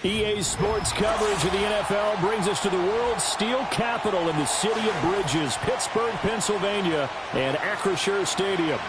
EA Sports coverage of the NFL brings us to the world's steel capital in the city of bridges, Pittsburgh, Pennsylvania, and Acrisure Stadium.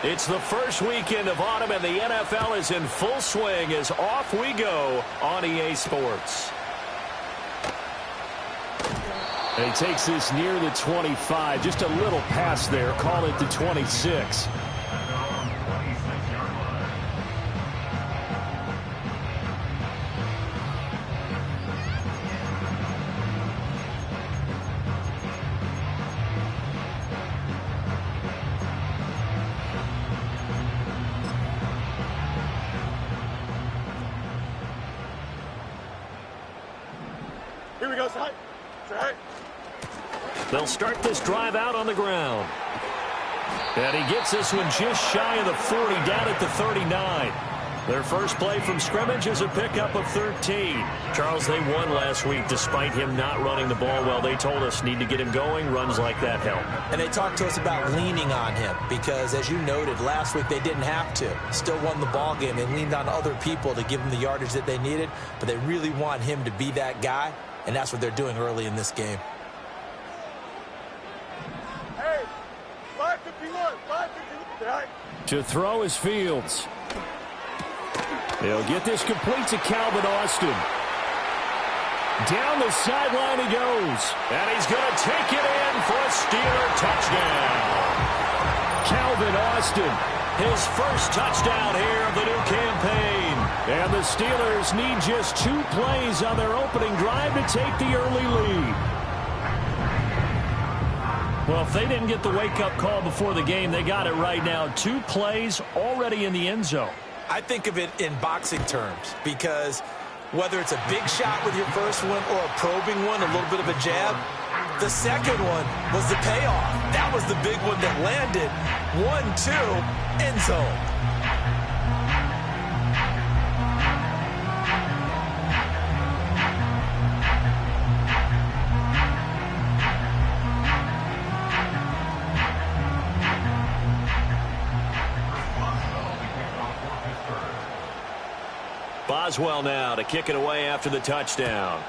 It's the first weekend of autumn, and the NFL is in full swing as off we go on EA Sports. And he takes this near the 25, just a little pass there, call it the 26. They'll start this drive out on the ground. And he gets this one just shy of the 40, down at the 39. Their first play from scrimmage is a pickup of 13. Charles, they won last week despite him not running the ball well. They told us need to get him going. Runs like that help. And they talked to us about leaning on him because, as you noted, last week they didn't have to. Still won the ball game. They leaned on other people to give them the yardage that they needed, but they really want him to be that guy, and that's what they're doing early in this game. To throw is Fields. He'll get this complete to Calvin Austin. Down the sideline he goes. And he's going to take it in for a Steeler touchdown. Calvin Austin, his first touchdown here of the new campaign. And the Steelers need just 2 plays on their opening drive to take the early lead. Well, if they didn't get the wake-up call before the game, they got it right now. 2 plays already in the end zone. I think of it in boxing terms because whether it's a big shot with your first one or a probing one, a little bit of a jab, the second one was the payoff. That was the big one that landed. 1-2, end zone. Boswell now to kick it away after the touchdown.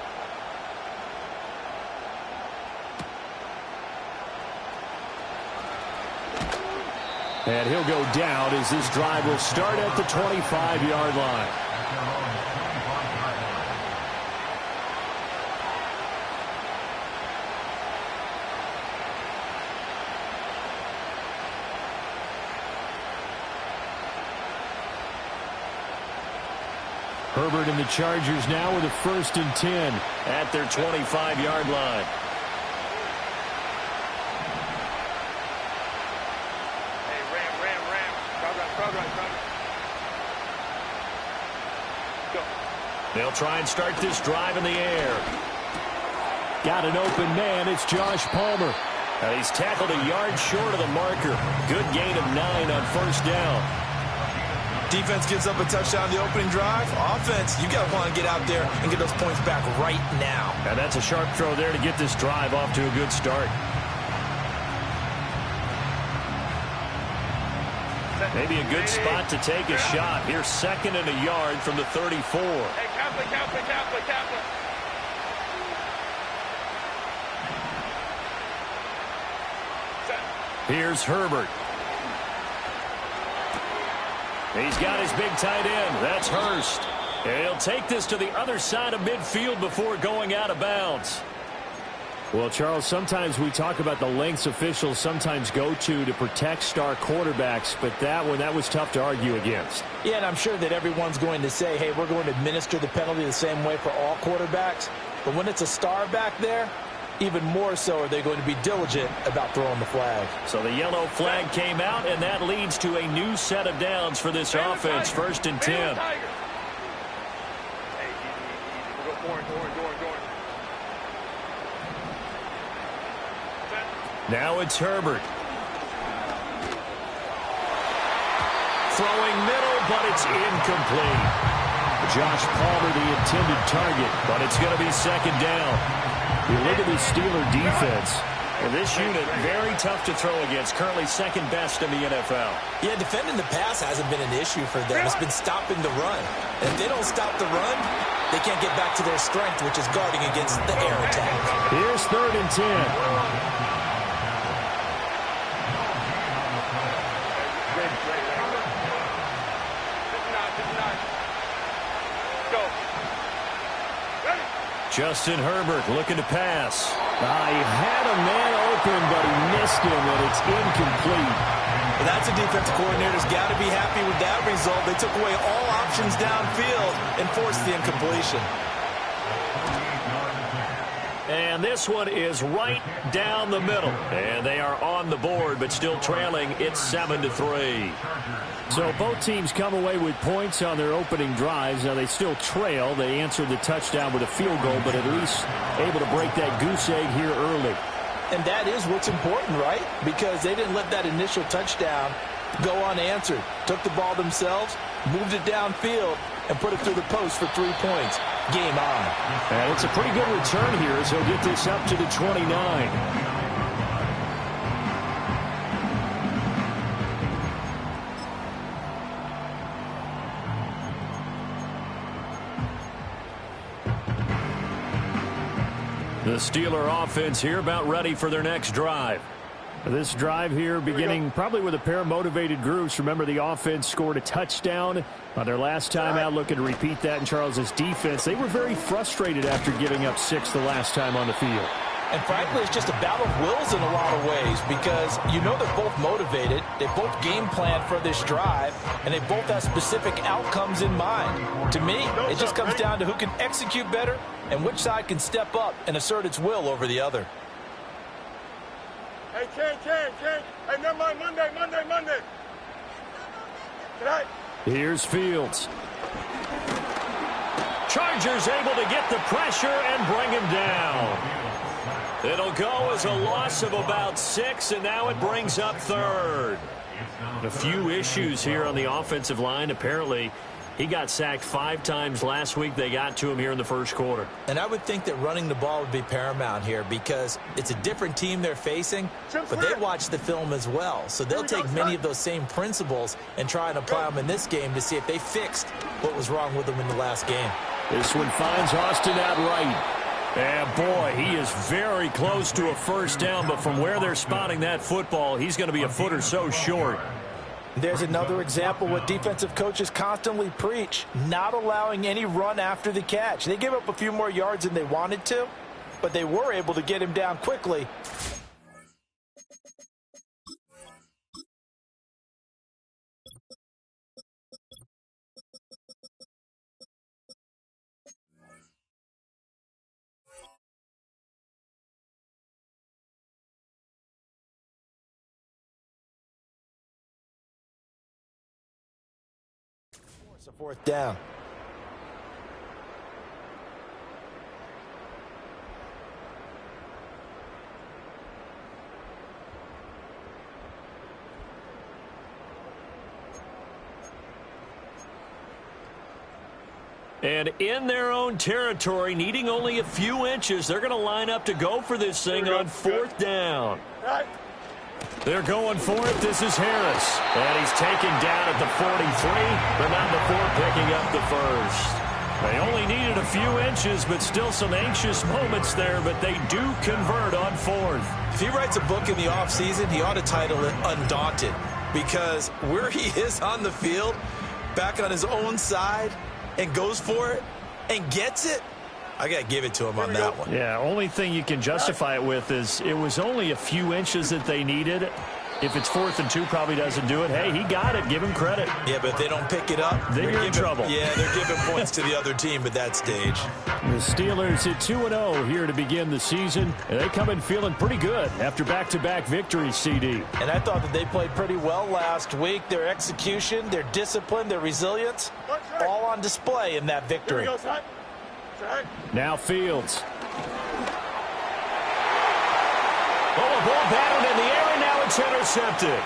And he'll go down as this drive will start at the 25-yard line. Herbert and the Chargers now with a 1st and 10 at their 25-yard line. Hey, ram. Program. Go. They'll try and start this drive in the air. Got an open man. It's Josh Palmer. And he's tackled a yard short of the marker. Good gain of 9 on 1st down. Defense gives up a touchdown the opening drive. Offense, you got to want to get out there and get those points back right now. And that's a sharp throw there to get this drive off to a good start. Maybe a good spot to take a shot. Here's 2nd and a yard from the 34. Hey, Kaplan. Here's Herbert. He's got his big tight end. That's Hurst. And he'll take this to the other side of midfield before going out of bounds. Well, Charles, sometimes we talk about the lengths officials sometimes go to protect star quarterbacks, but that was tough to argue against. Yeah, and I'm sure that everyone's going to say, hey, we're going to administer the penalty the same way for all quarterbacks. But when it's a star back there, even more so are they going to be diligent about throwing the flag. So the yellow flag came out, and that leads to a new set of downs for this offense. 1st and 10. Now it's Herbert. Throwing middle, but it's incomplete. Josh Palmer, the intended target, but it's going to be 2nd down. You look at the Steeler defense. And this unit, very tough to throw against. Currently 2nd best in the NFL. Yeah, defending the pass hasn't been an issue for them. It's been stopping the run. And if they don't stop the run, they can't get back to their strength, which is guarding against the air attack. Here's 3rd and 10. Justin Herbert looking to pass. He had a man open, but he missed him, and it's incomplete. Well, that's a defensive coordinator's got to be happy with that result. They took away all options downfield and forced the incompletion. And this one is right down the middle. And they are on the board, but still trailing. It's 7-3. So both teams come away with points on their opening drives. Now they still trail. They answered the touchdown with a field goal, but at least able to break that goose egg here early. And that is what's important, right? Because they didn't let that initial touchdown go unanswered. Took the ball themselves, moved it downfield, and put it through the post for 3 points. Game on. And it's a pretty good return here as he'll get this up to the 29. The Steeler offense here about ready for their next drive. This drive here beginning probably with a pair of motivated Guruz. Remember, the offense scored a touchdown on their last time out, looking to repeat that in Charles's defense. They were very frustrated after giving up 6 the last time on the field. And frankly, it's just a battle of wills in a lot of ways because you know they're both motivated, they both game plan for this drive, and they both have specific outcomes in mind. To me, it just comes down to who can execute better and which side can step up and assert its will over the other. Hey, change. Hey, never mind, Monday. Tonight. Here's Fields. Chargers able to get the pressure and bring him down. It'll go as a loss of about 6, and now it brings up 3rd. A few issues here on the offensive line. Apparently, he got sacked 5 times last week. They got to him here in the first quarter. And I would think that running the ball would be paramount here because it's a different team they're facing, but they watch the film as well. So they'll take many of those same principles and try and apply them in this game to see if they fixed what was wrong with them in the last game. This one finds Austin out right. And boy, he is very close to a first down, but from where they're spotting that football, he's going to be a foot or so short. There's another example what defensive coaches constantly preach, not allowing any run after the catch. They gave up a few more yards than they wanted to, but they were able to get him down quickly. It's a 4th down. And in their own territory, needing only a few inches, they're going to line up to go for this thing on 4th down. They're going for it. This is Harris. And he's taken down at the 43, but not before picking up the first. They only needed a few inches, but still some anxious moments there, but they do convert on fourth. If he writes a book in the offseason, he ought to title it Undaunted, because where he is on the field, back on his own side, and goes for it and gets it, I got to give it to him on that one. Yeah, only thing you can justify it with is it was only a few inches that they needed. If it's 4th and 2, probably doesn't do it. Hey, he got it. Give him credit. Yeah, but if they don't pick it up, then you're in trouble. Yeah, they're giving points to the other team at that stage. The Steelers at 2-0 here to begin the season. And they come in feeling pretty good after back-to-back victories, CD. And I thought that they played pretty well last week. Their execution, their discipline, their resilience, all on display in that victory. Now Fields. Oh, a ball batted in the air, and now it's intercepted.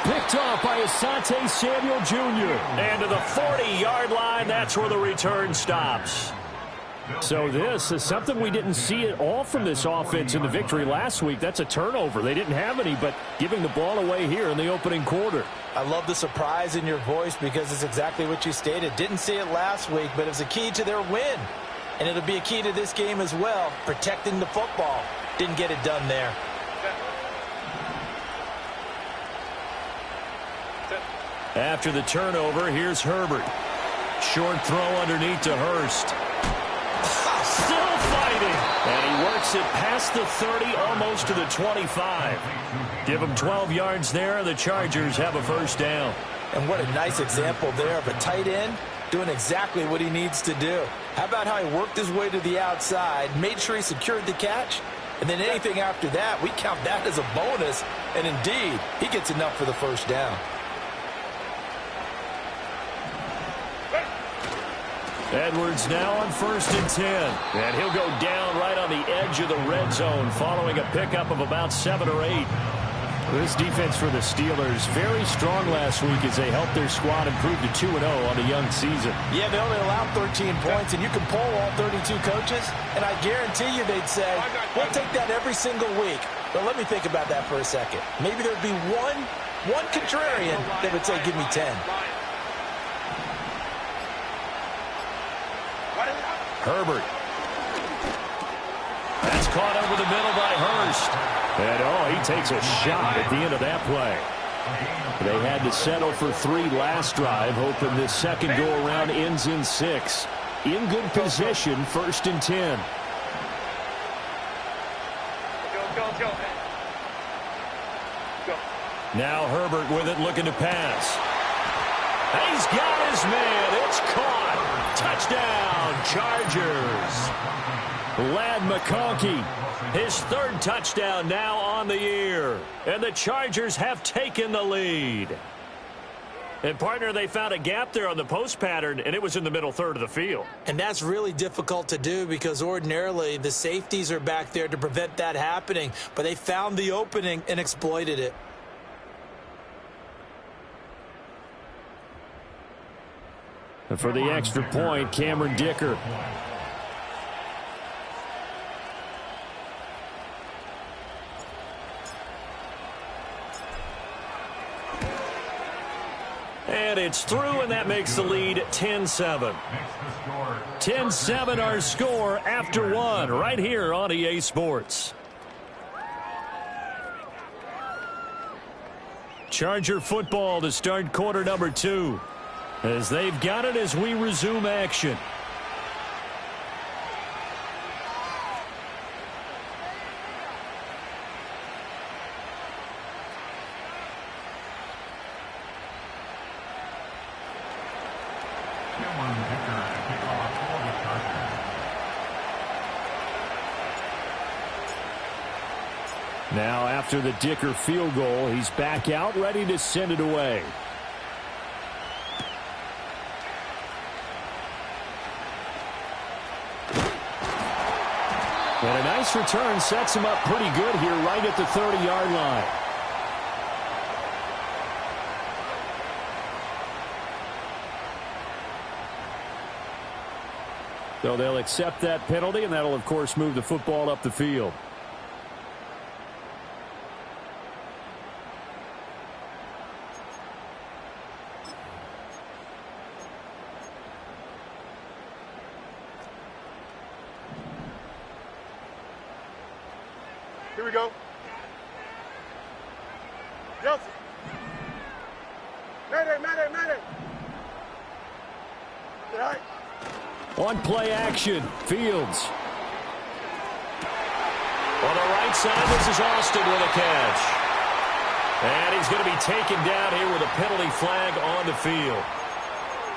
Picked off by Asante Samuel Jr. And to the 40-yard line, that's where the return stops. So this is something we didn't see at all from this offense in the victory last week. That's a turnover. They didn't have any, but giving the ball away here in the opening quarter. I love the surprise in your voice because it's exactly what you stated. Didn't see it last week, but it was a key to their win. And it'll be a key to this game as well, protecting the football. Didn't get it done there. After the turnover, here's Herbert. Short throw underneath to Hurst. Still fighting. And he works it past the 30, almost to the 25. Give him 12 yards there. The Chargers have a first down. And what a nice example there of a tight end doing exactly what he needs to do. How about how he worked his way to the outside, made sure he secured the catch, and then anything after that, we count that as a bonus. And indeed, he gets enough for the first down. Edwards now on 1st and 10. And he'll go down right on the edge of the red zone following a pickup of about 7 or 8. This defense for the Steelers, very strong last week as they helped their squad improve to 2-0 on the young season. Yeah, they only allowed 13 points, and you can poll all 32 coaches, and I guarantee you they'd say, we'll take that every single week. But let me think about that for a second. Maybe there'd be one contrarian that would say, give me 10. Herbert. That's caught over the middle by Hurst. And, he takes a shot at the end of that play. They had to settle for 3 last drive, hoping this second go-around ends in 6. In good position, 1st and 10. Now Herbert with it, looking to pass. He's got his man. It's caught. Touchdown, Chargers. Ladd McConkey, his 3rd touchdown now on the year. And the Chargers have taken the lead. And, partner, they found a gap there on the post pattern, and it was in the middle third of the field. And that's really difficult to do because ordinarily the safeties are back there to prevent that happening. But they found the opening and exploited it. And for the extra point, Cameron Dicker. And it's through, and that makes the lead 10-7. 10-7 our score after 1 right here on EA Sports. Charger football to start quarter number 2. As they've got it as we resume action. Now after the Dicker field goal, he's back out ready to send it away. And a nice return sets him up pretty good here right at the 30-yard line. So they'll accept that penalty, and that'll, of course, move the football up the field. Here we go. Joseph. Mayday, mayday, mayday. All right. On play action, Fields. On the right side, this is Austin with a catch. And he's going to be taken down here with a penalty flag on the field.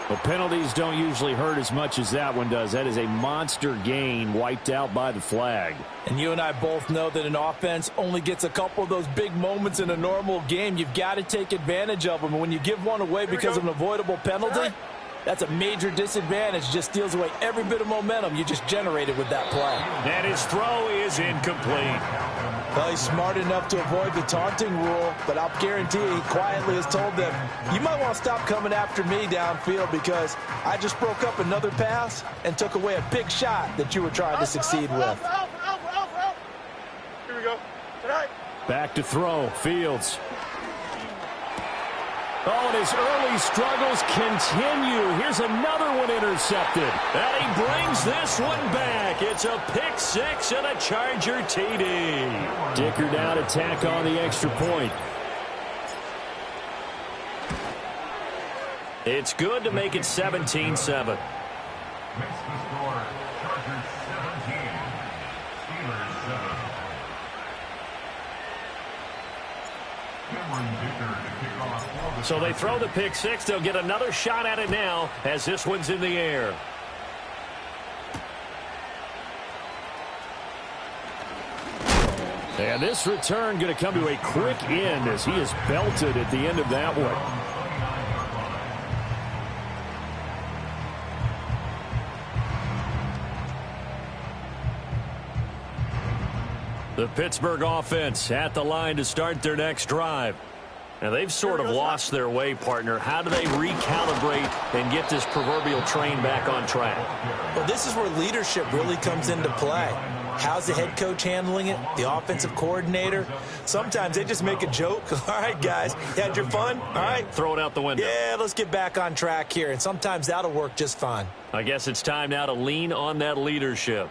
Well, penalties don't usually hurt as much as that one does. That is a monster gain wiped out by the flag. And you and I both know that an offense only gets a couple of those big moments in a normal game. You've got to take advantage of them. And when you give one away because of an avoidable penalty, that's a major disadvantage. Just steals away every bit of momentum you just generated with that play. And his throw is incomplete. Well, he's smart enough to avoid the taunting rule, but I'll guarantee he quietly has told them, you might want to stop coming after me downfield because I just broke up another pass and took away a big shot that you were trying to succeed with. Here we go. Tonight. Back to throw, Fields. Oh, and his early struggles continue. Here's another one intercepted. And he brings this one back. It's a pick six and a Charger TD. Dicker down to tack on the extra point. It's good to make it 17-7. So they throw the pick six. They'll get another shot at it now as this one's in the air. And this return going to come to a quick end as he is belted at the end of that one. The Pittsburgh offense at the line to start their next drive. Now, they've sort of lost their way, partner. How do they recalibrate and get this proverbial train back on track? Well, this is where leadership really comes into play. How's the head coach handling it? The offensive coordinator? Sometimes they just make a joke. All right, guys, you had your fun? All right. Throw it out the window. Yeah, let's get back on track here. And sometimes that'll work just fine. I guess it's time now to lean on that leadership.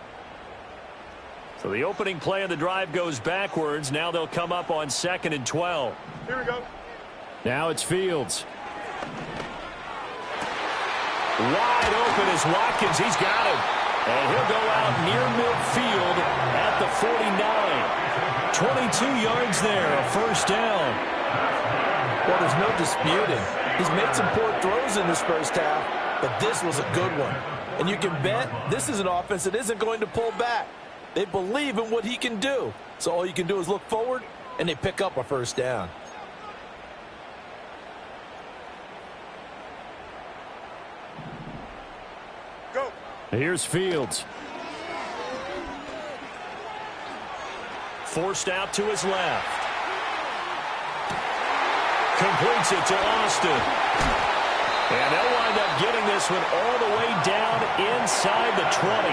So the opening play of the drive goes backwards. Now they'll come up on 2nd and 12. Here we go. Now it's Fields. Wide open is Watkins. He's got him. And he'll go out near midfield at the 49. 22 yards there, a first down. Well, there's no disputing. He's made some poor throws in this first half, but this was a good one. And you can bet this is an offense that isn't going to pull back. They believe in what he can do. So all you can do is look forward, and they pick up a first down. Go. Here's Fields. Forced out to his left. Completes it to Austin. And they'll wind up getting this one all the way down inside the 20.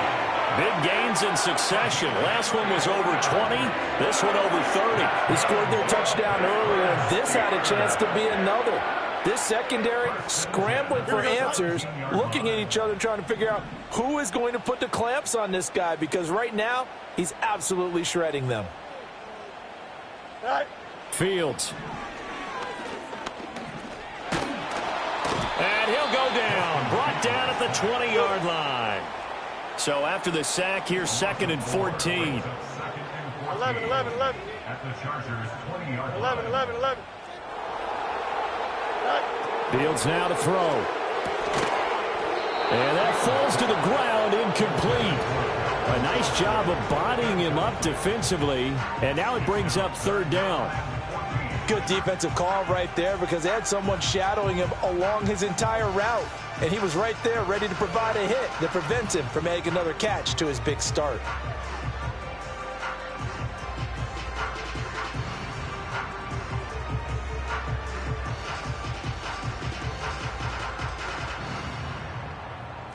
Big gains in succession. Last one was over 20. This one over 30. They scored their touchdown earlier, and this had a chance to be another. This secondary scrambling for answers, looking at each other, trying to figure out who is going to put the clamps on this guy, because right now he's absolutely shredding them. Fields. And he'll go down. Brought down at the 20-yard line. So after the sack, here's 2nd and 14. 11, 11, 11. 11, 11, 11. Fields now to throw. And that falls to the ground, incomplete. A nice job of bodying him up defensively. And now it brings up 3rd down. Good defensive call right there, because they had someone shadowing him along his entire route. And he was right there ready to provide a hit that prevents him from making another catch to his big start.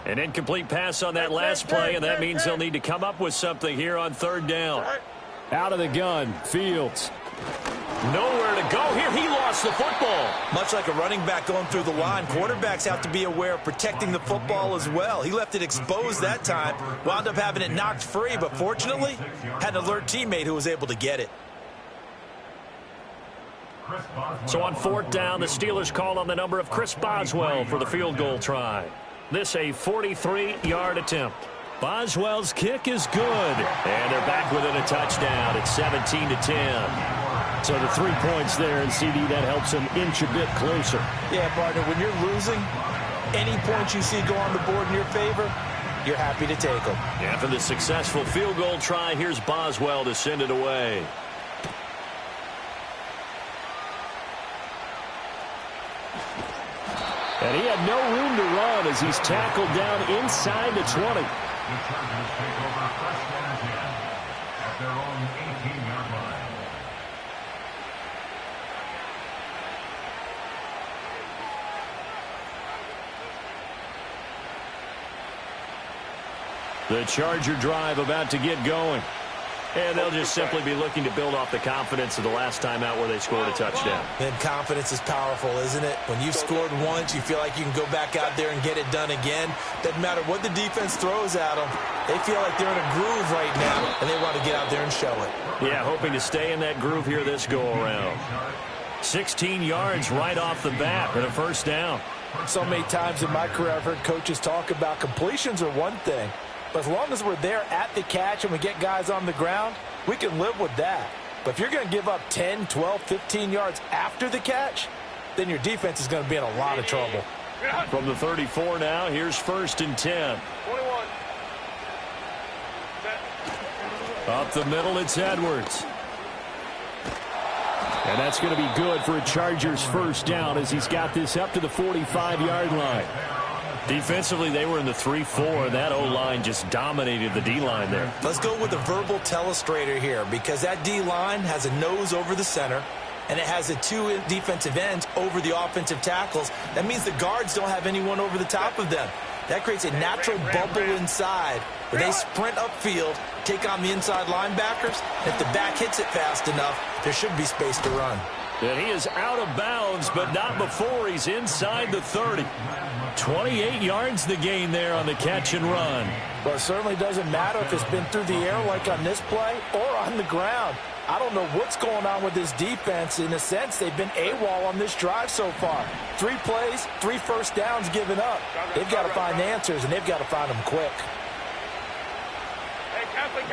An incomplete pass on that last play, and that means they'll need to come up with something here on 3rd down. Out of the gun, Fields. Nowhere to go here. He lost the football. Much like a running back going through the line, quarterbacks have to be aware of protecting the football as well. He left it exposed that time, wound up having it knocked free, but fortunately, had an alert teammate who was able to get it. So on 4th down, the Steelers call on the number of Chris Boswell for the field goal try. This a 43-yard attempt. Boswell's kick is good. And they're back within a touchdown. It's 17-10. So the 3 points there, and CD, that helps them inch a bit closer. Yeah, partner, when you're losing, any points you see go on the board in your favor, you're happy to take them. After the successful field goal try, here's Boswell to send it away. And he had no room to run as he's tackled down inside the 20. The Chargers take over 1st and 10 at their own 18-yard line. The Charger drive about to get going. And they'll just simply be looking to build off the confidence of the last time out where they scored a touchdown. And confidence is powerful, isn't it? When you've scored once, you feel like you can go back out there and get it done again. Doesn't matter what the defense throws at them. They feel like they're in a groove right now, and they want to get out there and show it. Yeah, hoping to stay in that groove here this go-around. 16 yards right off the bat and a 1st down. So many times in my career, I've heard coaches talk about completions are one thing. But as long as we're there at the catch and we get guys on the ground, we can live with that. But if you're going to give up 10, 12, 15 yards after the catch, then your defense is going to be in a lot of trouble. From the 34 now, here's 1st and 10. 21. Up the middle, it's Edwards. And that's going to be good for a Chargers 1st down as he's got this up to the 45-yard line. Defensively, they were in the 3-4. That O-line just dominated the D-line there. Let's go with a verbal telestrator here because that D-line has a nose over the center, and it has the 2 defensive ends over the offensive tackles. That means the guards don't have anyone over the top of them. That creates a natural bubble inside where they sprint upfield, take on the inside linebackers. If the back hits it fast enough, there should be space to run. And he is out of bounds, but not before he's inside the 30. 28 yards the gain there on the catch and run. Well, it certainly doesn't matter if it's been through the air like on this play or on the ground. I don't know what's going on with this defense. In a sense, they've been AWOL on this drive so far. 3 plays, 3 1st downs given up. They've got to find answers, and they've got to find them quick. Hey, Catholic.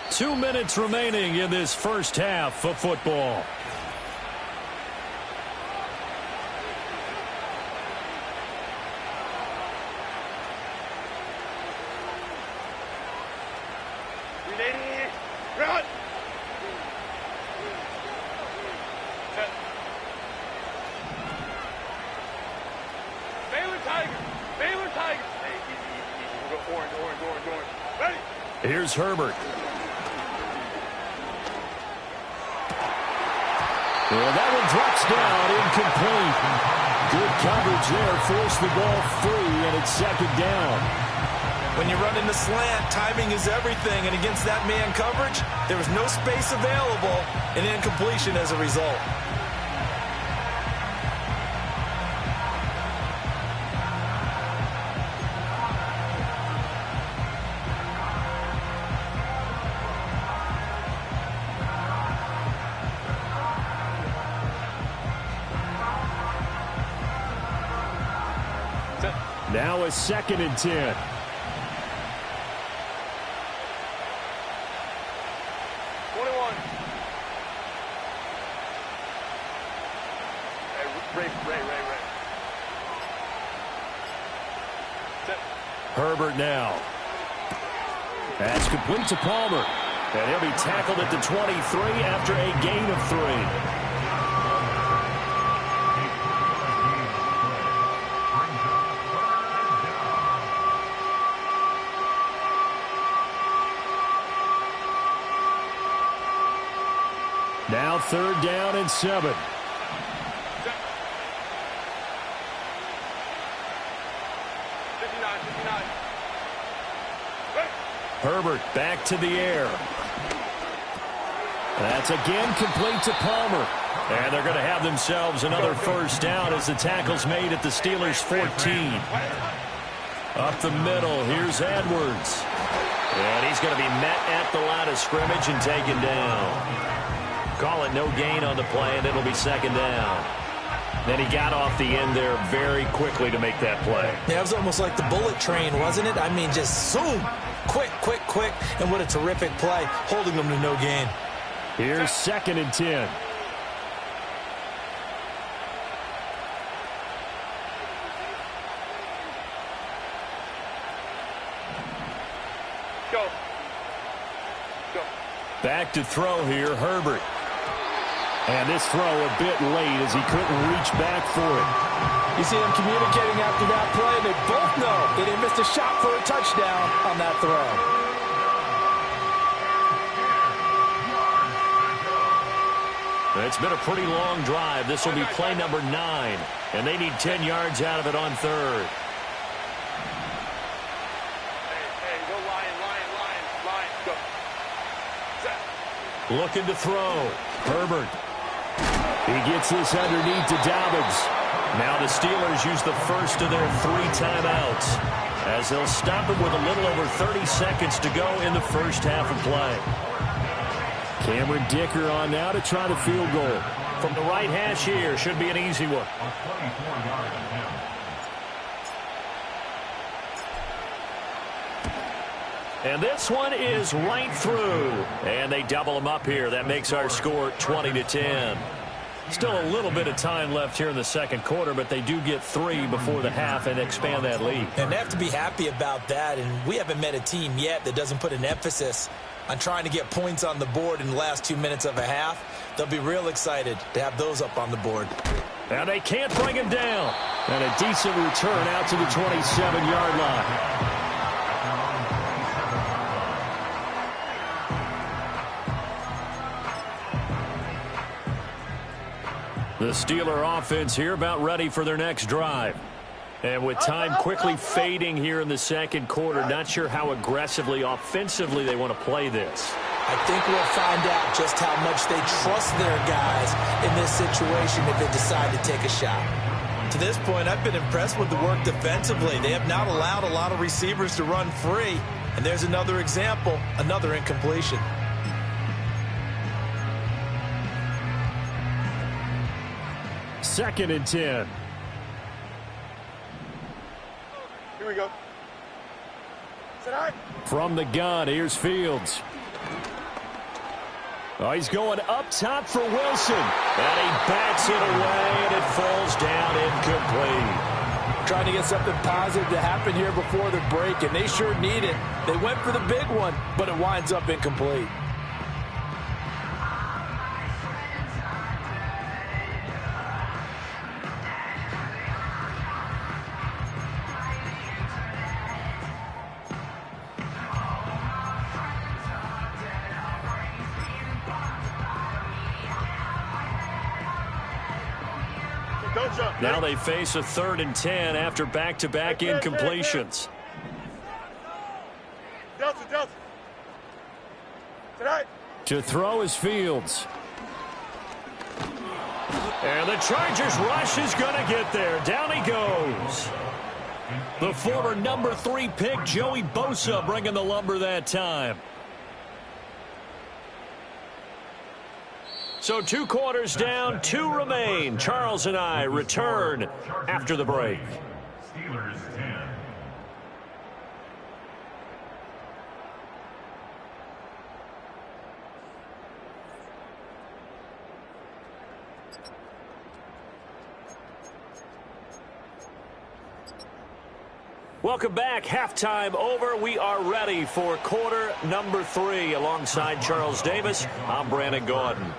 2 minutes remaining in this 1st half of football. Run! Baylor Tigers! Hey, easy. We'll go orange. Ready? Here's Herbert. Well, that one drops down, incomplete. Good coverage there, forced the ball free, and it's 2nd down. When you run in the slant, timing is everything, and against that man coverage, there was no space available, and incompletion as a result. Now a 2nd and 10. Herbert now. That's complete to Palmer. And he'll be tackled at the 23 after a gain of 3. Now 3rd down and 7. Herbert back to the air. That's again complete to Palmer. And they're going to have themselves another first down as the tackle's made at the Steelers' 14. Up the middle, here's Edwards. And he's going to be met at the line of scrimmage and taken down. Call it no gain on the play, and it'll be second down. Then he got off the end there very quickly to make that play. Yeah, it was almost like the bullet train, wasn't it? I mean, just zoom. Quick, quick, quick. And what a terrific play, holding them to no gain. Here's 2nd and 10. Go. Back to throw here, Herbert. And this throw a bit late as he couldn't reach back for it. You see them communicating after that play. They both know that they missed a shot for a touchdown on that throw. It's been a pretty long drive. This will be play number 9. And they need 10 yards out of it on 3rd. Hey, go line, go. Set. Looking to throw. Herbert. He gets this underneath to Dobbins. Now the Steelers use the first of their 3 timeouts as they'll stop it with a little over 30 seconds to go in the first half of play. Cameron Dicker on now to try the field goal. From the right hash here, should be an easy one. And this one is right through. And they double them up here. That makes our score 20-10. Still a little bit of time left here in the second quarter, but they do get 3 before the half and expand that lead. And they have to be happy about that. And we haven't met a team yet that doesn't put an emphasis on trying to get points on the board in the last 2 minutes of a half. They'll be real excited to have those up on the board. And they can't bring him down. And a decent return out to the 27-yard line. The Steeler offense here about ready for their next drive. And with time quickly fading here in the second quarter, not sure how aggressively, offensively they want to play this. I think we'll find out just how much they trust their guys in this situation if they decide to take a shot. To this point, I've been impressed with the work defensively. They have not allowed a lot of receivers to run free. And there's another example, another incompletion. Second and 10. Here we go. Sit high. From the gun, here's Fields. Oh, he's going up top for Wilson. And he bats it away, and it falls down incomplete. Trying to get something positive to happen here before the break, and they sure need it. They went for the big one, but it winds up incomplete. Now they face a 3rd and 10 after back-to-back incompletions. Delta. Tonight. To throw is Fields. And the Chargers rush is going to get there. Down he goes. The former number 3 pick, Joey Bosa, bringing the lumber that time. So 2 quarters down, 2 remain. Charles and I return after the break. Steelers 10. Welcome back. Halftime over. We are ready for quarter number 3. Alongside Charles Davis, I'm Brandon Gordon.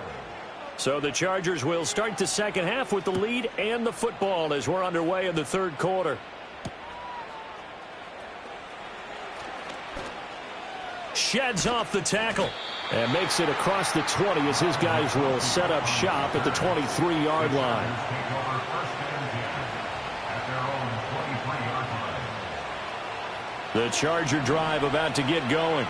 So the Chargers will start the second half with the lead and the football as we're underway in the third quarter. Sheds off the tackle. And makes it across the 20 as his guys will set up shop at the 23-yard line. The Charger drive about to get going.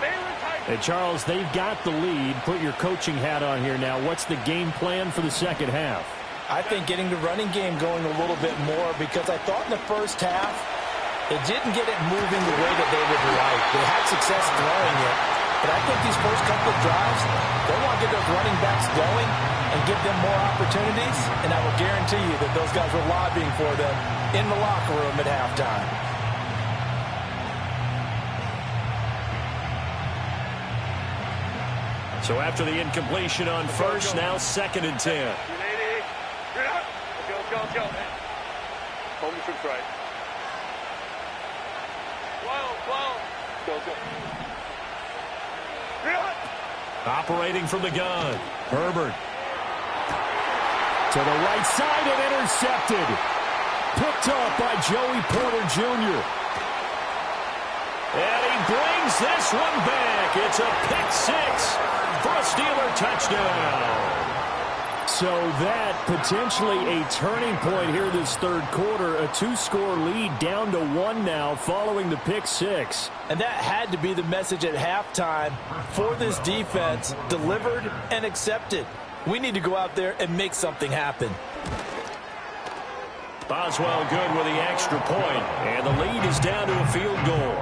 Hey, Charles, they've got the lead. Put your coaching hat on here now. What's the game plan for the second half? I think getting the running game going a little bit more, because I thought in the first half it didn't get it moving the way that they would like. They had success throwing it, but I think these first couple of drives, they want to get those running backs going and give them more opportunities, and I will guarantee you that those guys were lobbying for them in the locker room at halftime. So after the incompletion on first, now 2nd and 10. Let's go. Home trip right. Go. Operating from the gun. Herbert. To the right side and intercepted. Picked up by Joey Porter Jr. And he brings this one back. It's a pick 6 for a Steeler touchdown. So that potentially a turning point here this third quarter. A 2-score lead down to 1 now following the pick 6. And that had to be the message at halftime for this defense. Delivered and accepted. We need to go out there and make something happen. Boswell good with the extra point, and the lead is down to a field goal.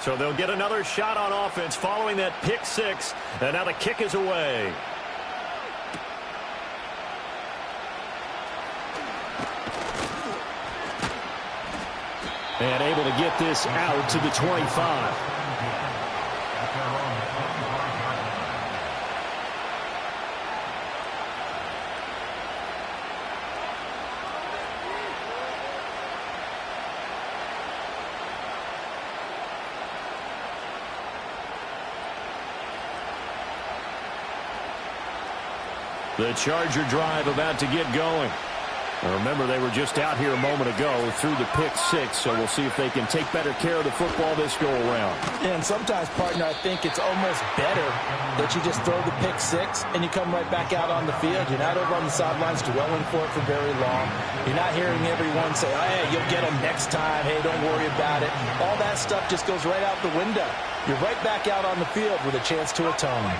So they'll get another shot on offense following that pick 6, and now the kick is away. And able to get this out to the 25. The Charger drive about to get going. Now remember, they were just out here a moment ago through the pick 6, so we'll see if they can take better care of the football this go-around. And sometimes, partner, I think it's almost better that you just throw the pick 6 and you come right back out on the field. You're not over on the sidelines dwelling for it for very long. You're not hearing everyone say, oh, hey, you'll get them next time. Hey, don't worry about it. All that stuff just goes right out the window. You're right back out on the field with a chance to atone.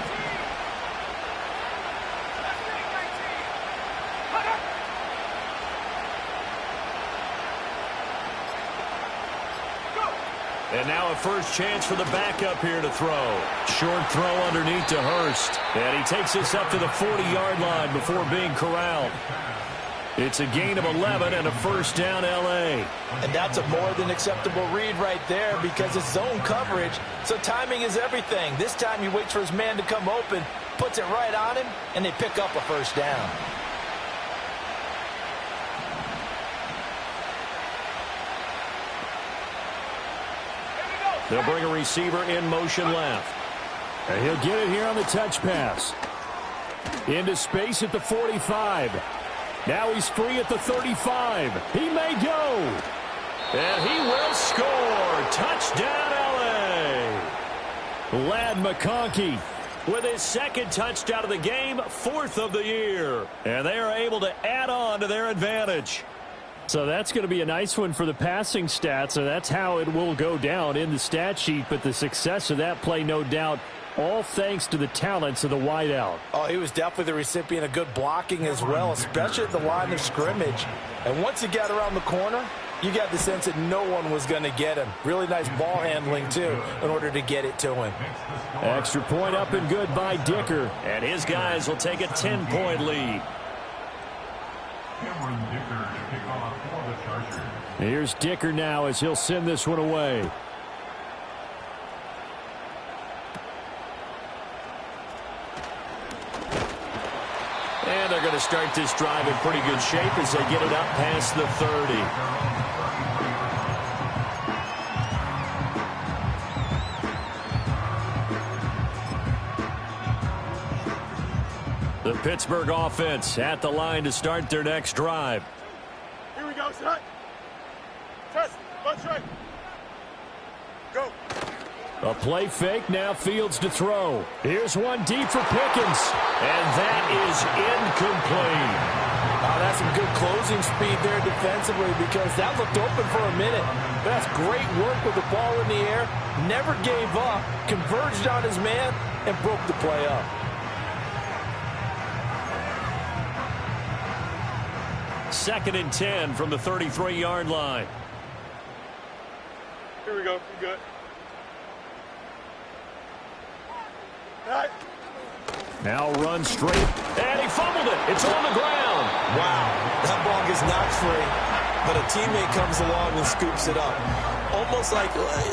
And now a first chance for the backup here to throw. Short throw underneath to Hurst. And he takes this up to the 40-yard line before being corralled. It's a gain of 11 and a first down L.A. And that's a more than acceptable read right there because it's zone coverage, so timing is everything. This time he waits for his man to come open, puts it right on him, and they pick up a first down. They'll bring a receiver in motion left. And he'll get it here on the touch pass. Into space at the 45. Now he's free at the 35. He may go. And he will score. Touchdown, L.A. Ladd McConkey with his second touchdown of the game, 4th of the year. And they are able to add on to their advantage. So that's going to be a nice one for the passing stats, and that's how it will go down in the stat sheet. But the success of that play, no doubt, all thanks to the talents of the wideout. Oh, he was definitely the recipient of good blocking as well, especially at the line of scrimmage. And once he got around the corner, you got the sense that no one was going to get him. Really nice ball handling, too, in order to get it to him. Extra point up and good by Dicker. And his guys will take a 10-point lead. Here's Dicker now as he'll send this one away. And they're going to start this drive in pretty good shape as they get it up past the 30. The Pittsburgh offense at the line to start their next drive. Here we go, set. Test, let's try. Go. A play fake, now Fields to throw. Here's one deep for Pickens. And that is incomplete. Oh, that's some good closing speed there defensively because that looked open for a minute. That's great work with the ball in the air. Never gave up, converged on his man, and broke the play up. Second and 10 from the 33-yard line. Here we go. You good? All right. Now run straight. And he fumbled it. It's on the ground. Wow, that ball gets knocked free, but a teammate comes along and scoops it up.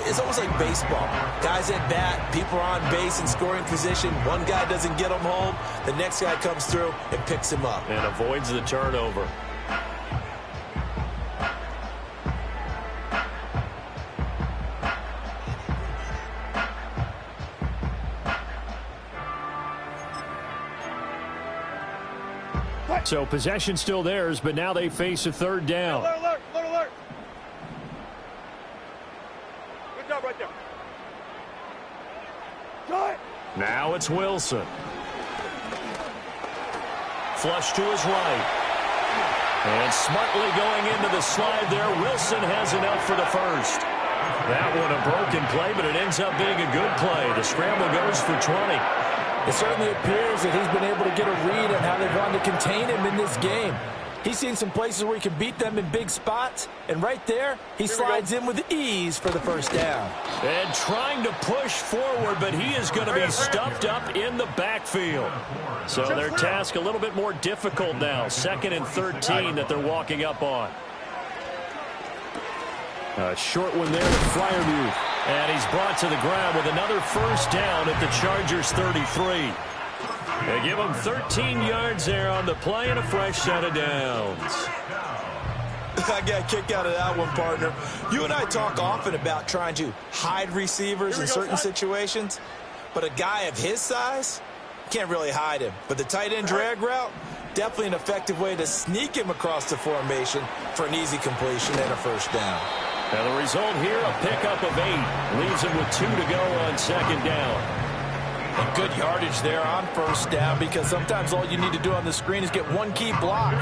It's almost like baseball. Guys at bat, people are on base in scoring position. One guy doesn't get him home. The next guy comes through and picks him up. And avoids the turnover. So possession still theirs, but now they face a third down. Alert, alert, alert, alert. Good job right there. Got it. Now it's Wilson. Flush to his right. And smartly going into the slide there. Wilson has enough for the first. That one a broken play, but it ends up being a good play. The scramble goes for 20. It certainly appears that he's been able to get a read on how they've gone to contain him in this game. He's seen some places where he can beat them in big spots, and right there, he slides in with ease for the first down. And trying to push forward, but he is going to be stuffed up in the backfield. So their task a little bit more difficult now. 2nd and 13 that they're walking up on. A short one there to Fryermuth. And he's brought to the ground with another first down at the Chargers 33. They give him 13 yards there on the play and a fresh set of downs. I got a kick out of that one, partner. You and I talk often about trying to hide receivers in certain situations, but a guy of his size can't really hide him. But the tight end drag route, definitely an effective way to sneak him across the formation for an easy completion and a first down. And the result here, a pickup of 8. Leaves him with 2 to go on 2nd down. And good yardage there on first down because sometimes all you need to do on the screen is get one key block.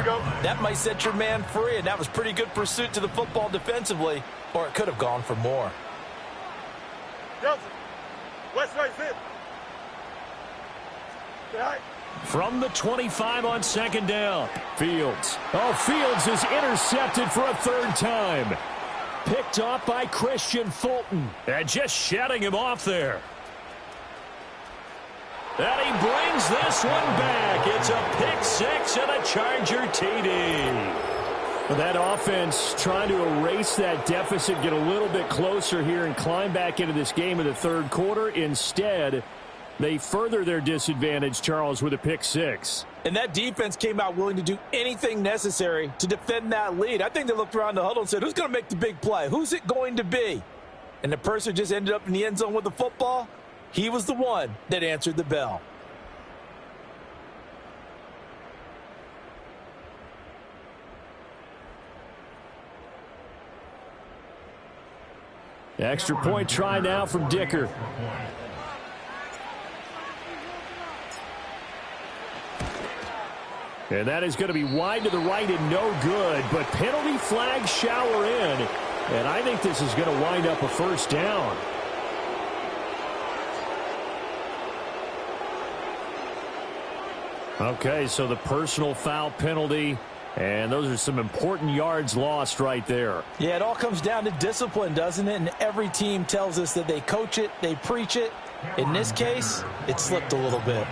That might set your man free, and that was pretty good pursuit to the football defensively, or it could have gone for more. Johnson. West right, sit. All right. From the 25 on 2nd down. Fields. Oh, Fields is intercepted for a 3rd time. Picked off by Christian Fulton. And just shutting him off there. And he brings this one back. It's a pick 6 and a Charger TD. Well, that offense trying to erase that deficit, get a little bit closer here and climb back into this game in the 3rd quarter. Instead, they further their disadvantage, Charles, with a pick 6. And that defense came out willing to do anything necessary to defend that lead. I think they looked around the huddle and said, who's going to make the big play? Who's it going to be? And the person just ended up in the end zone with the football. He was the one that answered the bell. Extra point try now from Dicker. And that is going to be wide to the right and no good. But penalty flags shower in. And I think this is going to wind up a first down. Okay, so the personal foul penalty. And those are some important yards lost right there. Yeah, it all comes down to discipline, doesn't it? And every team tells us that they coach it, they preach it. In this case, it slipped a little bit.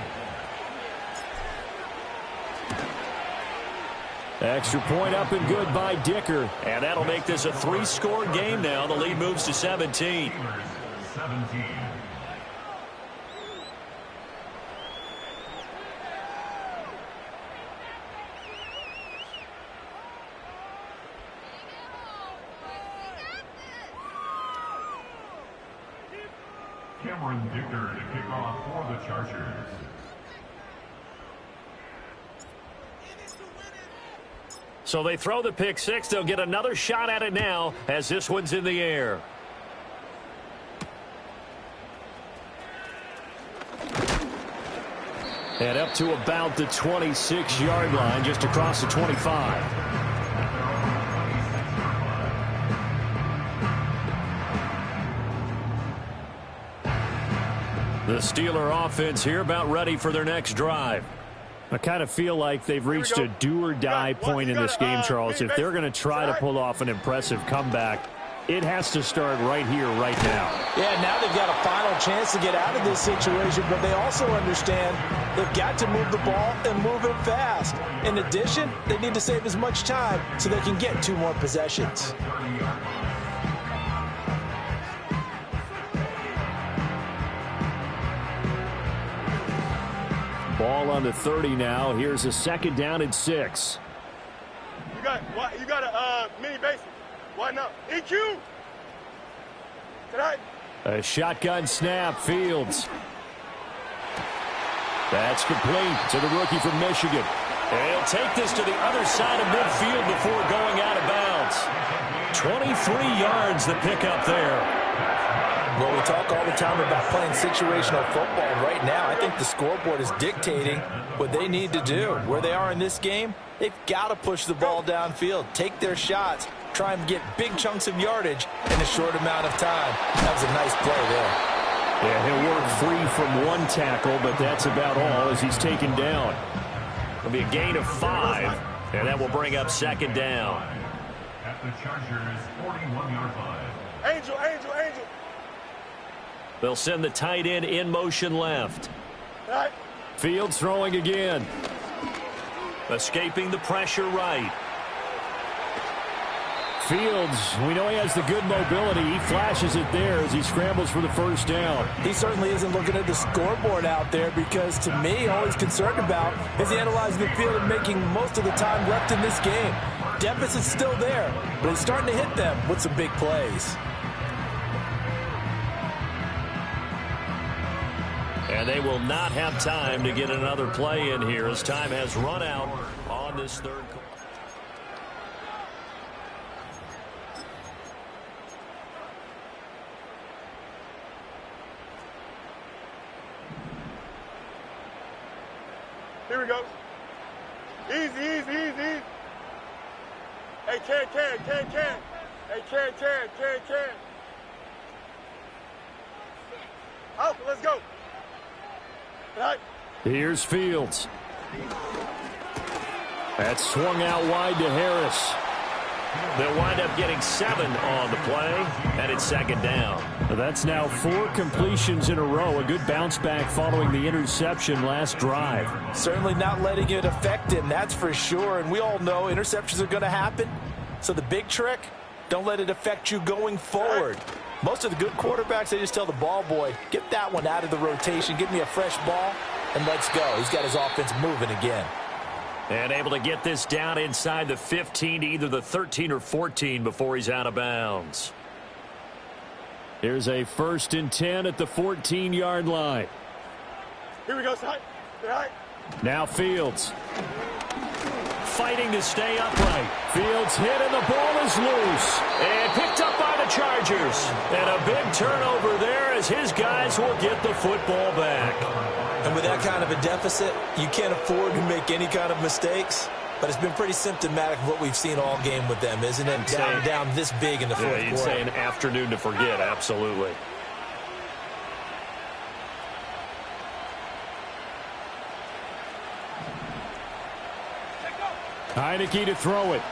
Extra point up and good by Dicker. And that'll make this a 3-score game now. The lead moves to 17. 17. Cameron Dicker to kick off for the Chargers. So they throw the pick 6. They'll get another shot at it now as this one's in the air. And up to about the 26-yard line, just across the 25. The Steeler offense here about ready for their next drive. I kind of feel like they've reached a do-or-die point in this game, Charles. If they're going to try to pull off an impressive comeback, it has to start right here, right now. Yeah, now they've got a final chance to get out of this situation, but they also understand they've got to move the ball and move it fast. In addition, they need to save as much time so they can get 2 more possessions. Ball on the 30 now. Here's a 2nd down and 6. You got a mini basic. Why not? EQ. Tonight. A shotgun snap. Fields. That's complete to the rookie from Michigan. And he'll take this to the other side of midfield before going out of bounds. 23 yards the pickup there. Well, we talk all the time about playing situational football. Right now, I think the scoreboard is dictating what they need to do. Where they are in this game, they've got to push the ball downfield, take their shots, try and get big chunks of yardage in a short amount of time. That was a nice play there. Yeah, he'll work free from 1 tackle, but that's about all as he's taken down. It'll be a gain of 5, and that will bring up 2nd down. At the Chargers' 41-yard line. Angel. They'll send the tight end in motion left. Tonight. Fields throwing again. Escaping the pressure right. Fields, we know he has the good mobility. He flashes it there as he scrambles for the 1st down. He certainly isn't looking at the scoreboard out there because, to me, all he's concerned about is analyzing the field and making most of the time left in this game. Deficit's still there, but he's starting to hit them with some big plays. And they will not have time to get another play in here as time has run out on this 3rd quarter. Here we go. Easy. Hey, can. Hey, can. Out, let's go. Tonight. Here's Fields. That's swung out wide to Harris. They'll wind up getting 7 on the play, and it's 2nd down. That's now 4 completions in a row. A good bounce back following the interception last drive. Certainly not letting it affect him, that's for sure. And we all know interceptions are going to happen. So the big trick, don't let it affect you going forward. Most of the good quarterbacks, they just tell the ball boy, get that one out of the rotation, give me a fresh ball, and let's go. He's got his offense moving again. And able to get this down inside the 15 to either the 13 or 14 before he's out of bounds. Here's a 1st and 10 at the 14-yard line. Here we go, side. Tonight. Now Fields. Fighting to stay upright. Fields hit and the ball is loose. And picked up by the Chargers. And a big turnover there as his guys will get the football back. And with that kind of a deficit, you can't afford to make any kind of mistakes. But it's been pretty symptomatic of what we've seen all game with them, isn't it? Down this big in the 4th quarter. You'd say an afternoon to forget, absolutely. Heineke to throw it.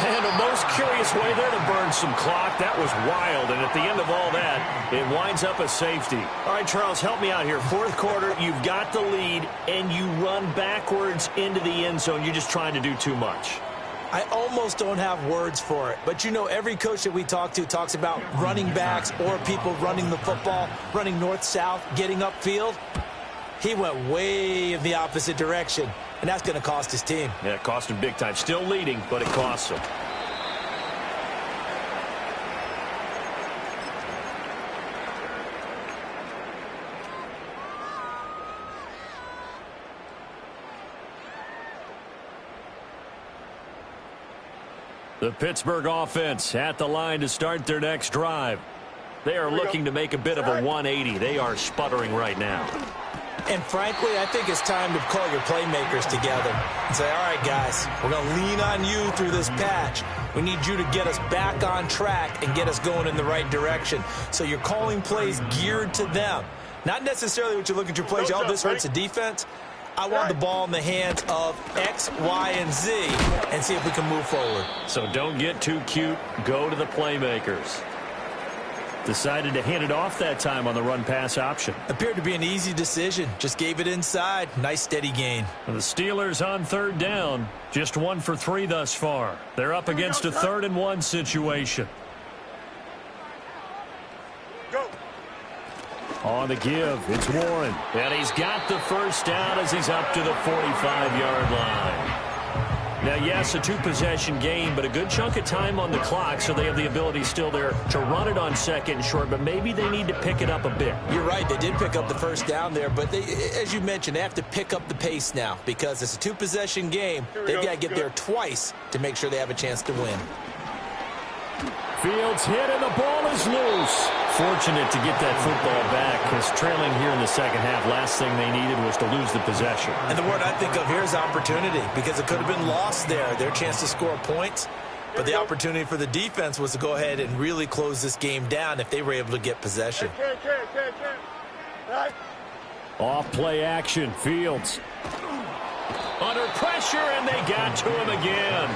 And a most curious way there to burn some clock. That was wild. And at the end of all that, it winds up a safety. All right, Charles, help me out here. 4th quarter, you've got the lead, and you run backwards into the end zone. You're just trying to do too much. I almost don't have words for it. But, you know, every coach that we talk to talks about running backs or people running the football, running north-south, getting upfield. He went way in the opposite direction, and that's going to cost his team. Yeah, it cost him big time. Still leading, but it costs him. The Pittsburgh offense at the line to start their next drive. They are looking to make a bit of a 180. They are sputtering right now. And frankly, I think it's time to call your playmakers together and say, all right, guys, we're going to lean on you through this patch. We need you to get us back on track and get us going in the right direction. So you're calling plays geared to them. Not necessarily what you look at your plays, oh, this hurts the defense. I want the ball in the hands of X, Y, and Z and see if we can move forward. So don't get too cute. Go to the playmakers. Decided to hand it off that time on the run-pass option. Appeared to be an easy decision. Just gave it inside. Nice, steady gain. The Steelers on third down. Just 1 for 3 thus far. They're up against a 3rd and 1 situation. Go. On the give, it's Warren. And he's got the first down as he's up to the 45-yard line. Now, yes, a 2-possession game, but a good chunk of time on the clock, so they have the ability still there to run it on 2nd and short, but maybe they need to pick it up a bit. You're right. They did pick up the first down there, but they, as you mentioned, they have to pick up the pace now because it's a 2-possession game. They've got to get there twice to make sure they have a chance to win. Fields hit, and the ball is loose. Fortunate to get that football back, because trailing here in the second half, last thing they needed was to lose the possession. And the word I think of here is opportunity, because it could have been lost there, their chance to score points. But the opportunity for the defense was to go ahead and really close this game down if they were able to get possession. Off play action, Fields. Under pressure, and they got to him again.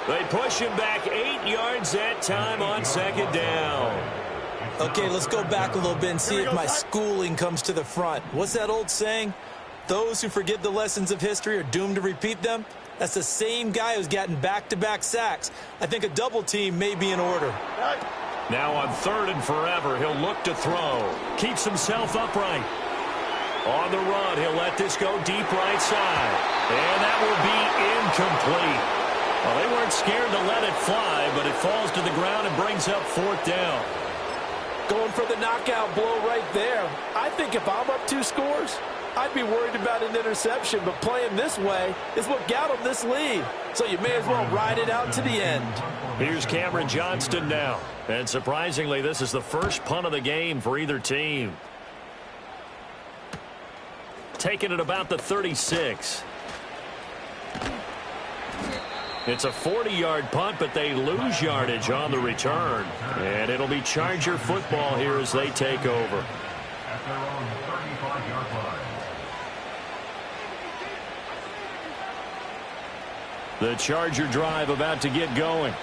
They push him back 8 yards that time on 2nd down. Okay, let's go back a little bit and see if my schooling comes to the front. What's that old saying? Those who forget the lessons of history are doomed to repeat them. That's the same guy who's gotten back-to-back sacks. I think a double team may be in order. Now on 3rd and forever, he'll look to throw. Keeps himself upright. On the run, he'll let this go deep right side. And that will be incomplete. Well, they weren't scared to let it fly, but it falls to the ground and brings up 4th down. Going for the knockout blow right there. I think if I'm up 2 scores, I'd be worried about an interception, but playing this way is what got them this lead. So you may as well ride it out to the end. Here's Cameron Johnston now. And surprisingly, this is the first punt of the game for either team. Taking it about the 36. It's a 40-yard punt, but they lose yardage on the return. And it'll be Charger football here as they take over. At their own 35-yard line. The Charger drive about to get going.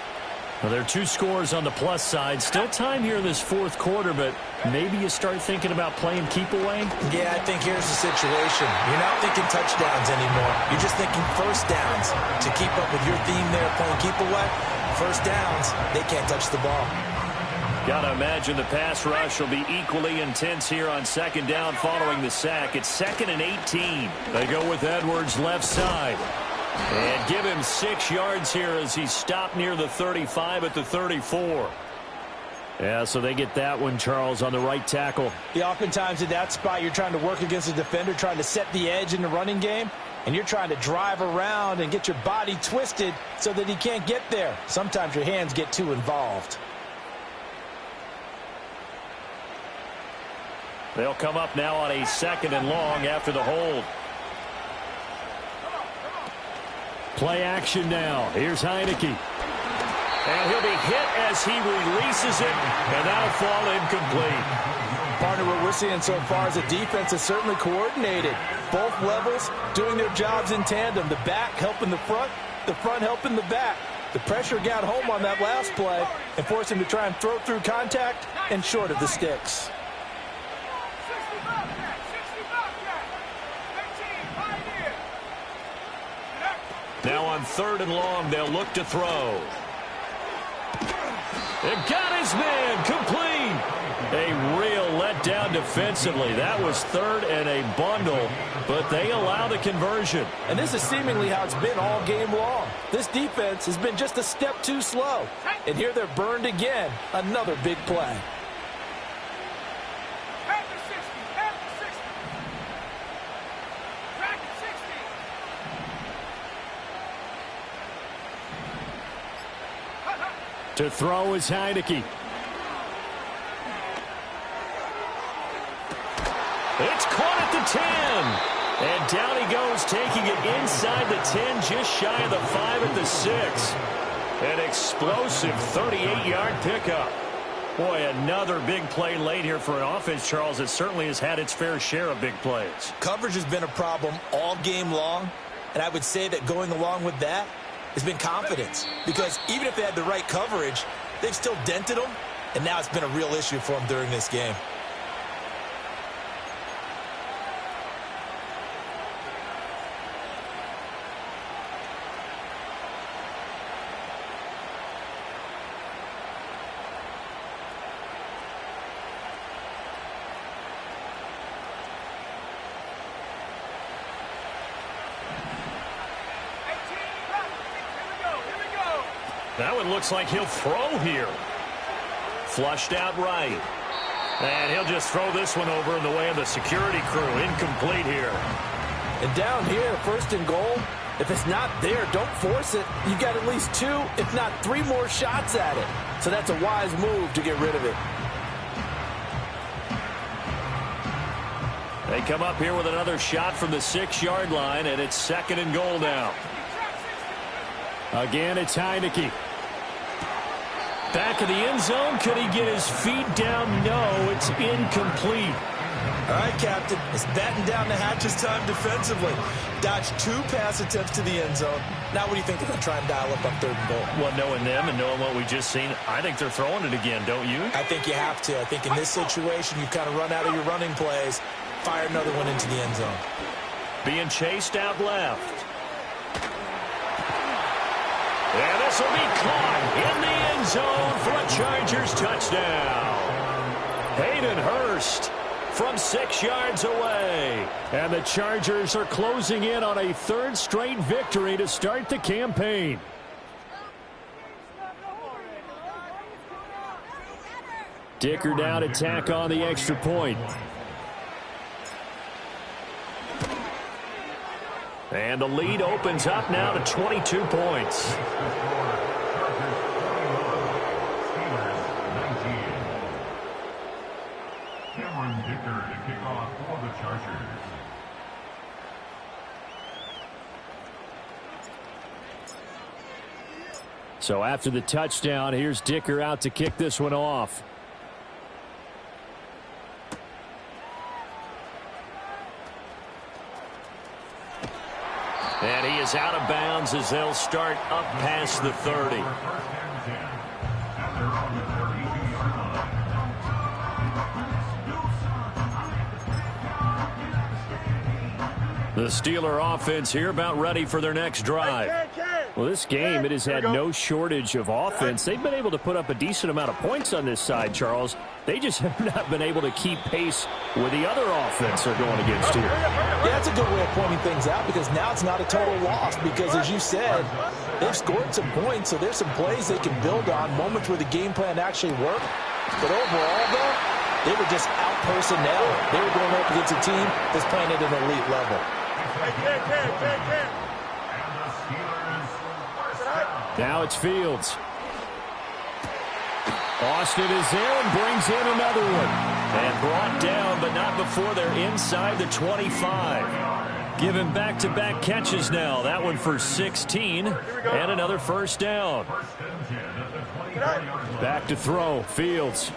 Well, there are 2 scores on the plus side. Still time here in this 4th quarter, but maybe you start thinking about playing keep away? Yeah, I think here's the situation. You're not thinking touchdowns anymore. You're just thinking first downs. To keep up with your theme there, playing keep away, first downs, they can't touch the ball. Got to imagine the pass rush will be equally intense here on 2nd down following the sack. It's 2nd and 18. They go with Edwards left side. And give him 6 yards here as he's stopped near the 35 at the 34. Yeah, so they get that one, Charles, on the right tackle. Yeah, oftentimes in that spot, you're trying to work against a defender, trying to set the edge in the running game, and you're trying to drive around and get your body twisted so that he can't get there. Sometimes your hands get too involved. They'll come up now on a 2nd and long after the hold. Play action now. Here's Heineke. And he'll be hit as he releases it, and that'll fall incomplete. Partner, what we're seeing so far is a defense is certainly coordinated. Both levels doing their jobs in tandem. The back helping the front helping the back. The pressure got home on that last play and forced him to try and throw through contact and short of the sticks. Now on 3rd and long, they'll look to throw. It got his man complete. A real letdown defensively. That was 3rd and a bundle, but they allow the conversion. And this is seemingly how it's been all game long. This defense has been just a step too slow. And here they're burned again. Another big play. To throw is Heineke. It's caught at the 10. And down he goes, taking it inside the 10, just shy of the 5 at the 6. An explosive 38-yard pickup. Boy, another big play late here for an offense, Charles, that certainly has had its fair share of big plays. Coverage has been a problem all game long, and I would say that going along with that has been confidence. Because even if they had the right coverage, they've still dented them, and now it's been a real issue for them during this game. That one looks like he'll throw here. Flushed out right. And he'll just throw this one over in the way of the security crew. Incomplete here. And down here, 1st and goal, if it's not there, don't force it. You've got at least 2, if not 3 more shots at it. So that's a wise move to get rid of it. They come up here with another shot from the 6-yard line, and it's 2nd and goal now. Again, it's Heineke. Back of the end zone. Could he get his feet down? No, it's incomplete. All right, Captain. It's batten down the hatches time defensively. Dodged 2 pass attempts to the end zone. Now what do you think they're going to try and dial up on 3rd and goal? Well, knowing them and knowing what we just seen, I think they're throwing it again, don't you? I think you have to. I think in this situation, you kind of run out of your running plays, fire another one into the end zone. Being chased out left. And this will be caught in the end zone for a Chargers touchdown. Hayden Hurst from 6 yards away. And the Chargers are closing in on a 3rd straight victory to start the campaign. Dicker down to tack on the extra point. And the lead opens up now to 22 points. Dicker to kick off for the Chargers. So after the touchdown, here's Dicker out to kick this one off. And he is out of bounds as they'll start up past the 30. The Steeler offense here about ready for their next drive. Well, this game, it has had no shortage of offense. They've been able to put up a decent amount of points on this side, Charles. They just have not been able to keep pace with the other offense they're going against here. Yeah, that's a good way of pointing things out because now it's not a total loss because, as you said, they've scored some points, so there's some plays they can build on, moments where the game plan actually worked. But overall, though, they were just out-personnel. They were going up against a team that's playing at an elite level. Now it's Fields. Austin is there and brings in another one. And brought down, but not before they're inside the 25. Given back-to-back catches now. That one for 16 and another 1st down. Back to throw. Fields.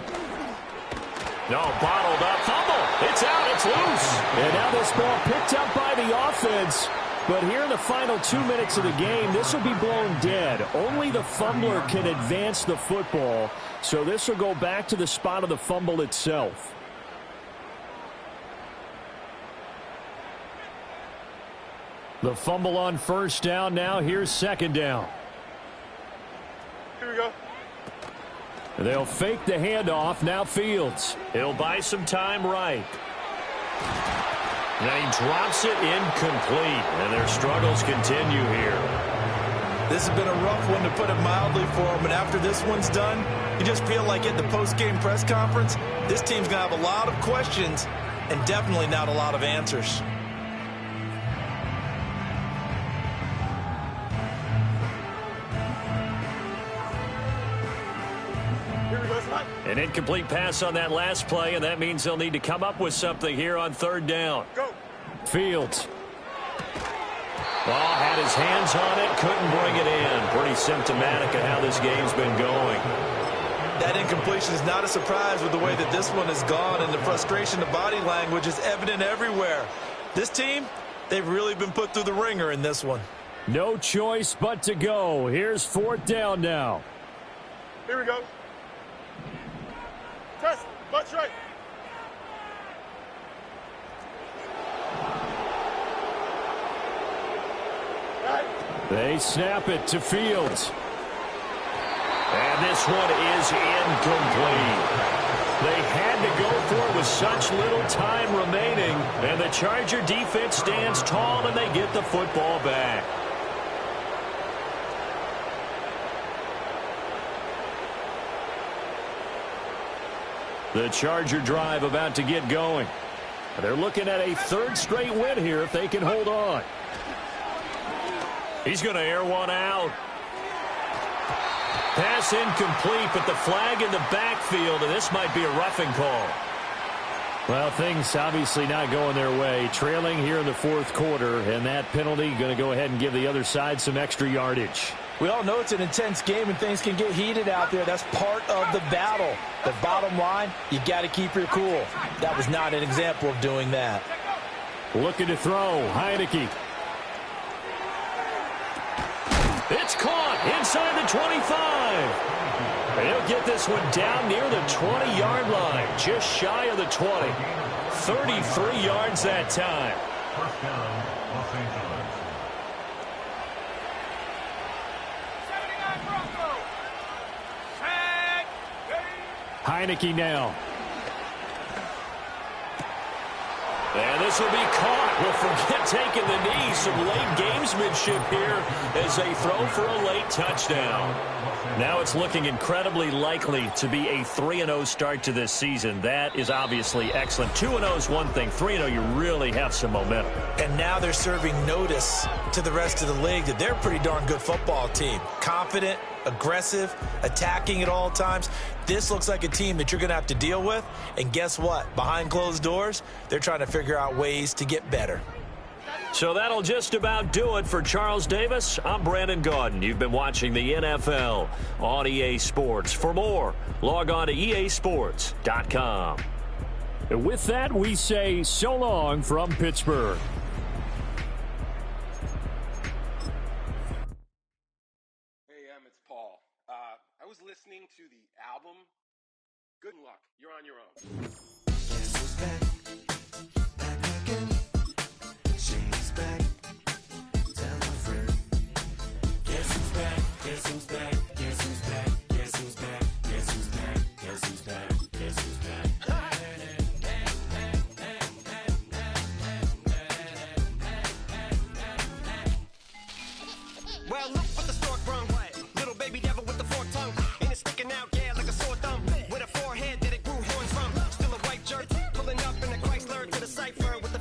No, bottled up. Fumble. It's out. It's loose. And now this ball picked up by the offense. But here in the final 2 minutes of the game, this will be blown dead. Only the fumbler can advance the football. So this will go back to the spot of the fumble itself. The fumble on 1st down. Now here's 2nd down. Here we go. They'll fake the handoff. Now Fields. He'll buy some time right. And he drops it incomplete. And their struggles continue here. This has been a rough one, to put it mildly, for them. And after this one's done, you just feel like at the post-game press conference, this team's going to have a lot of questions and definitely not a lot of answers. An incomplete pass on that last play, and that means they'll need to come up with something here on third down. Go. Fields. Ball had his hands on it, couldn't bring it in. Pretty symptomatic of how this game's been going. That incompletion is not a surprise with the way that this one has gone, and the frustration, the body language is evident everywhere. This team, they've really been put through the ringer in this one. No choice but to go. Here's fourth down now. Here we go. Test. Butt right. They snap it to Fields. And this one is incomplete. They had to go for it with such little time remaining, and the Charger defense stands tall, and they get the football back. The Charger drive about to get going. They're looking at a third straight win here if they can hold on. He's going to air one out. Pass incomplete, but the flag in the backfield, and this might be a roughing call. Well, things obviously not going their way. Trailing here in the fourth quarter, and that penalty going to go ahead and give the other side some extra yardage. We all know it's an intense game and things can get heated out there. That's part of the battle. But bottom line, you got to keep your cool. That was not an example of doing that. Looking to throw, Heineke. It's caught inside the 25. They'll get this one down near the 20-yard line, just shy of the 20. 33 yards that time. First down, Los Angeles. Heineke now. And this will be caught. We'll forget taking the knee. Some late gamesmanship here as they throw for a late touchdown. Now it's looking incredibly likely to be a 3-0 start to this season. That is obviously excellent. 2-0 is one thing. 3-0, you really have some momentum. And now they're serving notice to the rest of the league that they're a pretty darn good football team. Confident, aggressive, attacking at all times. This looks like a team that you're going to have to deal with. And guess what? Behind closed doors, they're trying to figure out ways to get better. So that'll just about do it for Charles Davis. I'm Brandon Gaudin. You've been watching the NFL on EA Sports. For more, log on to easports.com. And with that, we say so long from Pittsburgh. Hey, it's Paul. I was listening to the album. Good luck. You're on your own. Guess who's back? Back again. She's back. Tell a friend. Guess who's back? Guess who's back? Guess who's back? Guess who's back? Guess who's back? Guess who's back? Guess who's back? Well, look what the stork brung. Little baby devil with the forked tongue. Ain't it sticking out, yeah, like a sore thumb. With a forehead that it grew horns from. Still a white jerk, pulling up in a Chrysler to the cipher with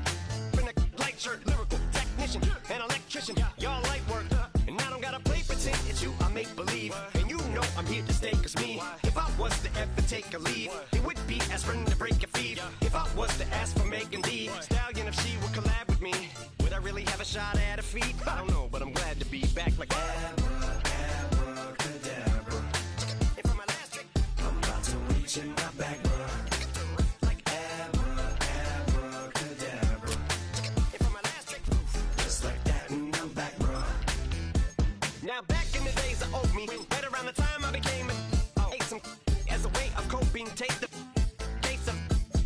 in a light shirt. Lyrical technician, an electrician. Y'all light work, and I don't gotta play pretend. It's you I make believe, and you know I'm here to stay. Cause me, if I was to ever take a leave, it would be aspirin to break your feet. If I was to ask for Megan D Stallion, if she would collab with me, would I really have a shot at her feet? I don't know, but I'm glad to be back like Abracadabra. And for my last trick, I'm about to reach in my bag, bruh. like Abracadabra. and for my last trick. Just like that, and I'm back, bruh. Now back in the days of old me, right around the time I became ate some as a way of coping. Take the case of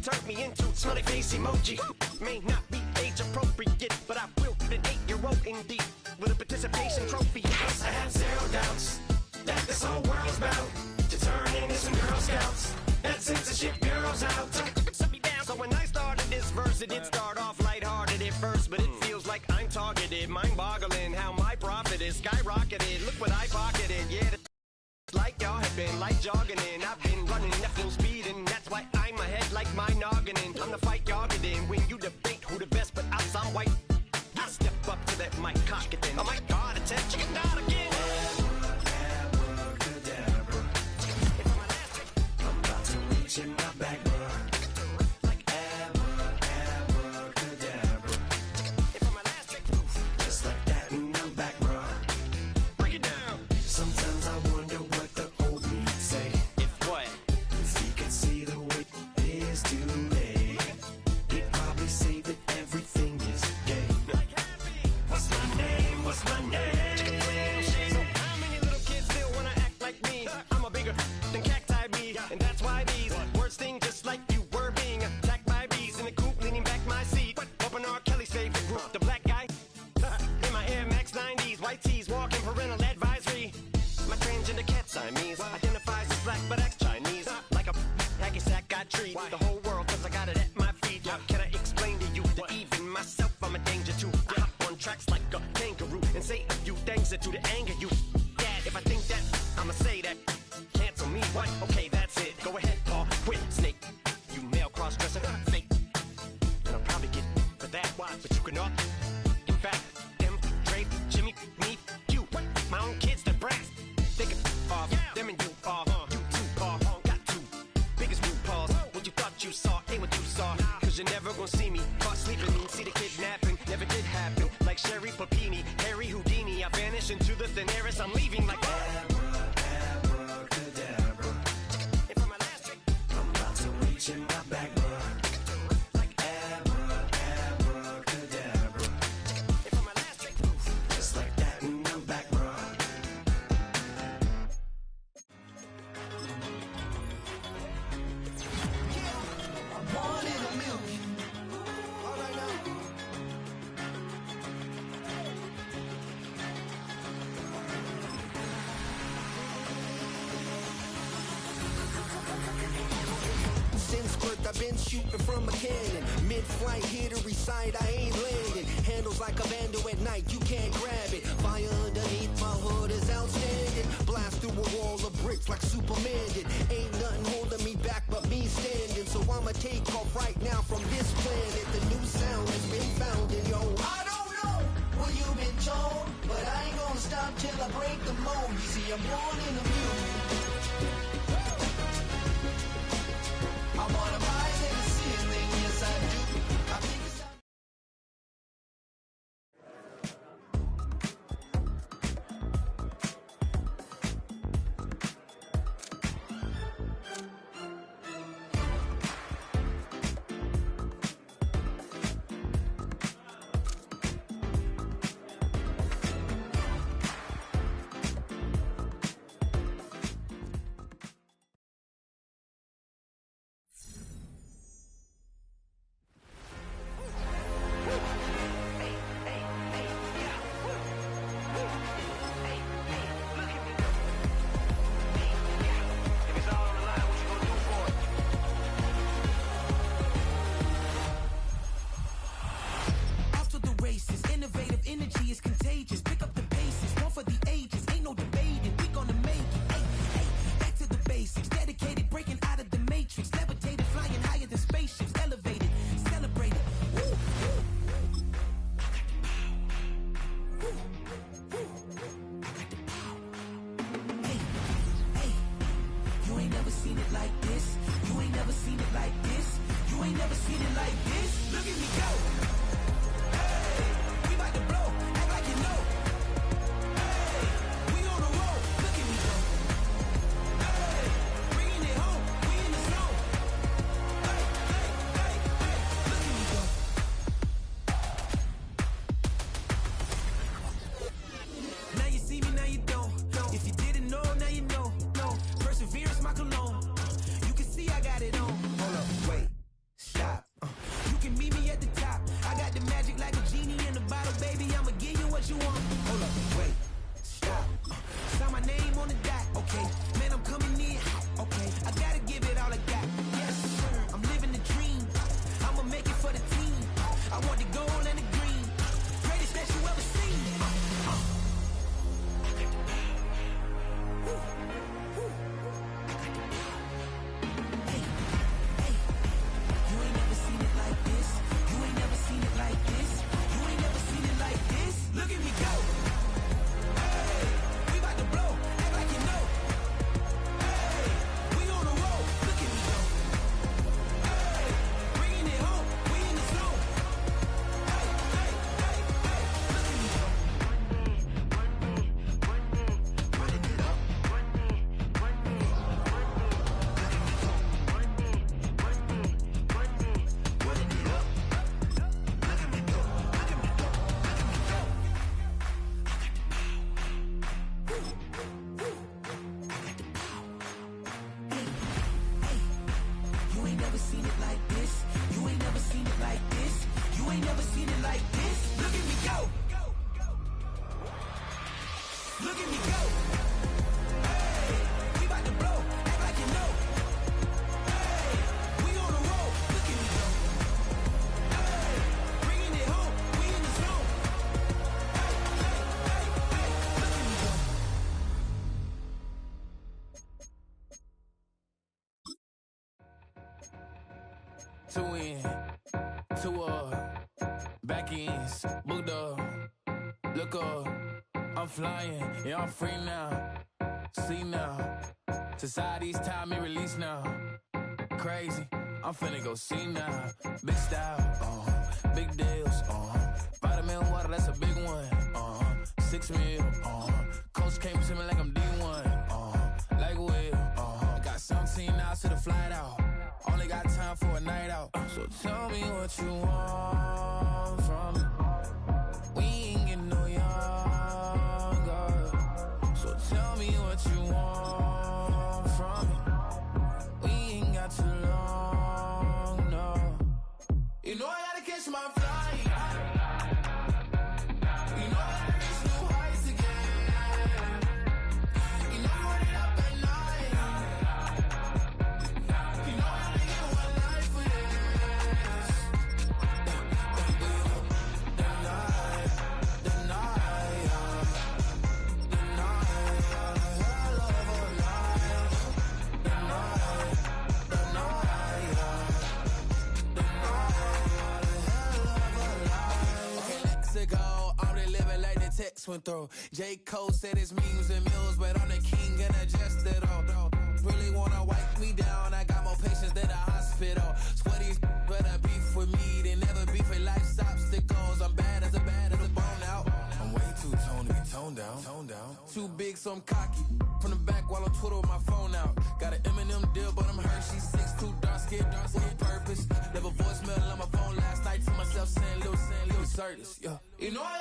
turned me into smiley face emoji. May not be age appropriate, but I will be an 8-year-old indeed with a participation trophy. Yes, I have zero doubts that this whole world's bound to turn into some Girl Scouts. That censorship bureau's out. Set me down. So when I started this verse, it did start off lighthearted at first, but it feels like I'm targeted. Mind-boggling how my profit is skyrocketed. Look what I pocketed, yeah. Like y'all have been like jogging in. I've been running at full speed, and that's why I'm ahead like my noggin. I'm the fight y'all get in when you debate who the best, but I'm some white. I step up to that mic, cock it then. Oh my God, attention, chicken down again. Abracadabra. And for my last trick, I'm about to tracks like a kangaroo and say a few things that do to anger you. Dad, if I think that, I'ma say that. Cancel me, what? Okay, that's it. Go ahead, Paul, quit, Snake. You male cross-dresser, fake. And I'll probably get for that, why? But you can all. In fact, them, Dre, Jimmy, me, you, my own kids, the brats. Think of them and you are, you too, Paul, got two biggest blue paws. What you thought you saw ain't what you saw. Cause you're never gonna see me caught sleeping. See the kidnapping, never did happen. Like Sherry Papini, Harry Houdini, I vanish into the thin air as I'm leaving like abracadabra. And for my last trick, I'm about to reach in my back, like abracadabra. And for my last trick, just like that, and I'm back, bro. One in a million. All right now. Since birth, I've been shooting from a cannon. Mid-flight, here to recite, I ain't landing. Handles like a vandal at night, you can't grab it. Fire underneath my hood is outstanding. Blast through a wall of bricks like Superman did. Ain't nothing holding me back but me standing. So I'ma take off right now from this planet. The new sound has been found in yo. I don't know what you've been told, but I ain't gonna stop till I break the mold. You see, I'm born in a music. I wanna rise in the ceiling, yes I do. I think it's time. up, back ends, booked up. Look up, I'm flying, yeah, I'm free now. See now, society's time me release now. Crazy, I'm finna go see now. Big style, big deals, vitamin water, that's a big one. 6 mil, coach came to me like I'm D1, like Will. Got 17 hours to the flight out. Only got time for a night out. So tell me what you want from me. We ain't getting no younger. So tell me what you want from me. We ain't got too long, no. You know I gotta catch my flight. You know I gotta reach new heights again. You know I run it up at night. You know I only get one life for this. Text went through. J. Cole said it's memes and mills, but I'm the king and adjust it all. Really wanna wipe me down, I got more patience than a hospital. Sweaty better beef with me, they never beef with life's obstacles. I'm bad as a bone out. I'm way too toned to be toned down. Too big, so I'm cocky. From the back while I'm Twitter with my phone out. Got an Eminem deal, but I'm Hershey. 6'2", dark skin, with purpose. Never voicemail on my phone last night to myself saying, Lil Curtis, yeah. You know I